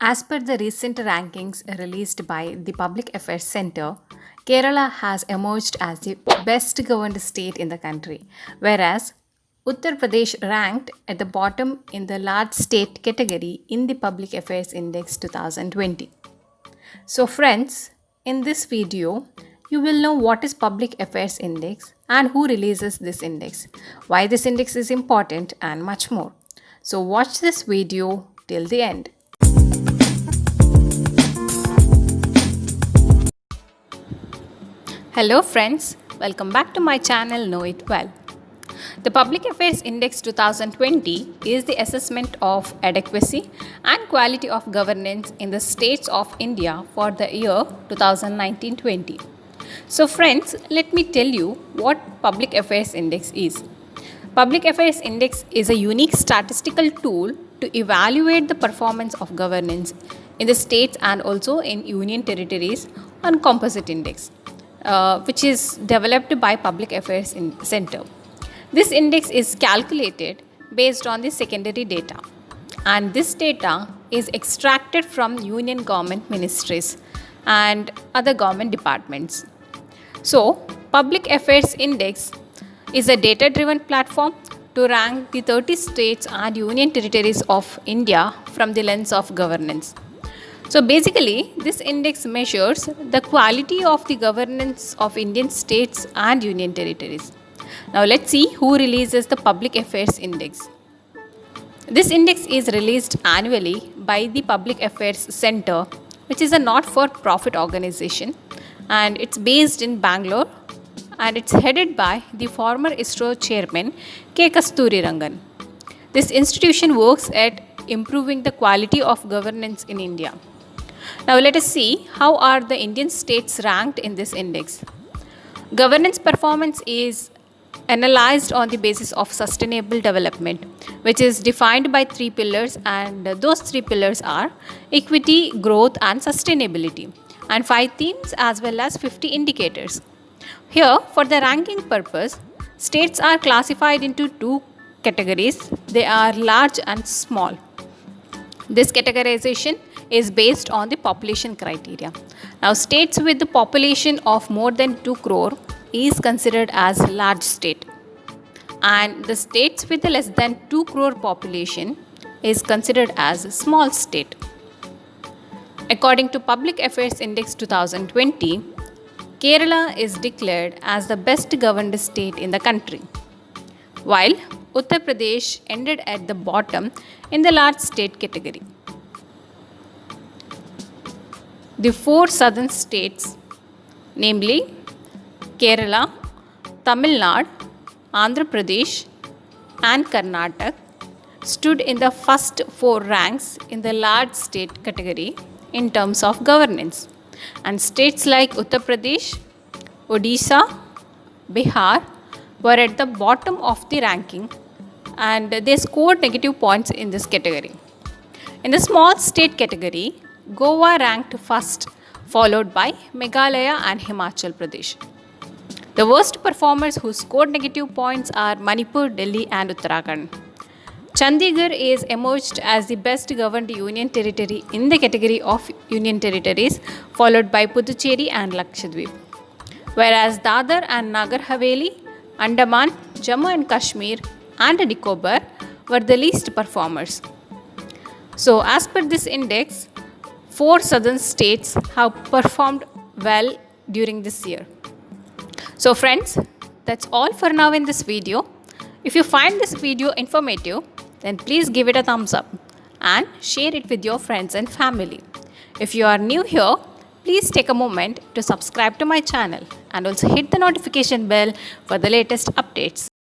As per the recent rankings released by the Public Affairs Center, Kerala has emerged as the best governed state in the country, whereas Uttar Pradesh ranked at the bottom in the large state category in the Public Affairs Index 2020. So, friends, in this video, you will know what is Public Affairs Index and who releases this index, why this index is important, and much more. So, watch this video till the end. Hello friends, welcome back to my channel Know It Well. The Public Affairs Index 2020 is the assessment of adequacy and quality of governance in the states of India for the year 2019-20. So friends, let me tell you what Public Affairs Index is. Public Affairs Index is a unique statistical tool to evaluate the performance of governance in the states and also in union territories on composite index. Which is developed by Public Affairs Center. This index is calculated based on the secondary data, and this data is extracted from union government ministries and other government departments. So, Public Affairs Index is a data-driven platform to rank the 30 states and union territories of India from the lens of governance. So basically, this index measures the quality of the governance of Indian states and union territories. Now let's see who releases the Public Affairs Index. This index is released annually by the Public Affairs Center, which is a not-for-profit organization, and it's based in Bangalore, and it's headed by the former ISRO chairman K. Kasturi Rangan. This institution works at improving the quality of governance in India. Now let us see how are the Indian states ranked in this index. Governance performance is analyzed on the basis of sustainable development, which is defined by three pillars, and those three pillars are equity, growth and sustainability, and 5 themes as well as 50 indicators. Here, for the ranking purpose, states are classified into 2 categories. They are large and small. This categorization is based on the population criteria. Now, states with the population of more than 2 crore is considered as large state, and the states with a less than 2 crore population is considered as small state. According to Public Affairs Index 2020, Kerala is declared as the best governed state in the country, while Uttar Pradesh ended at the bottom in the large state category. The 4 southern states, namely Kerala, Tamil Nadu, Andhra Pradesh, and Karnataka, stood in the first 4 ranks in the large state category in terms of governance. And states like Uttar Pradesh, Odisha, Bihar were at the bottom of the ranking, and they scored negative points in this category. In the small state category, Goa ranked first, followed by Meghalaya and Himachal Pradesh. The worst performers who scored negative points are Manipur, Delhi and Uttarakhand. Chandigarh is emerged as the best governed union territory in the category of union territories, followed by Puducherry and Lakshadweep. Whereas Dadar and Nagar Haveli, Andaman, Jammu and Kashmir and Nicobar were the least performers. So as per this index, 4 southern states have performed well during this year. So friends, that's all for now in this video. If you find this video informative, then please give it a thumbs up and share it with your friends and family. If you are new here, please take a moment to subscribe to my channel and also hit the notification bell for the latest updates.